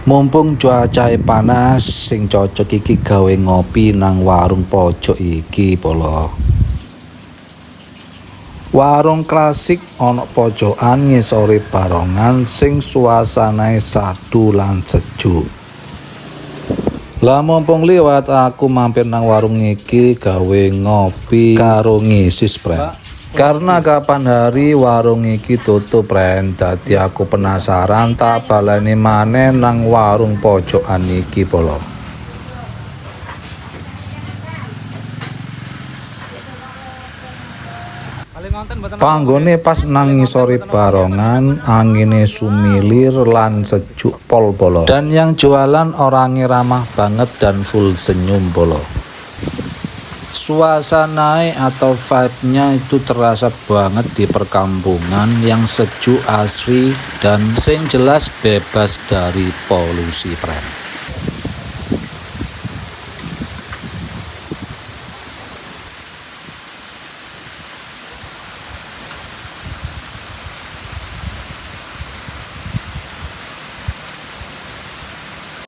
Mumpung cuacae panas, sing cocok iki gawe ngopi nang warung pojok iki polo. Warung klasik ana pojokan ngisore Barongan sing suasanae sadu lan sejuk. Lah mumpung liwat aku mampir nang warung iki gawe ngopi karo ngisi spray. Karena kapan hari warung iki tutup ren, dadi aku penasaran tak baleni maneh nang warung pojokan iki polo. Panggone pas nang ngisore Barongan, angine sumilir lan sejuk pol polo. Dan yang jualan orangnya ramah banget dan full senyum polo. Suasana atau vibe-nya itu terasa banget di perkampungan yang sejuk asri dan sing jelas bebas dari polusi pren.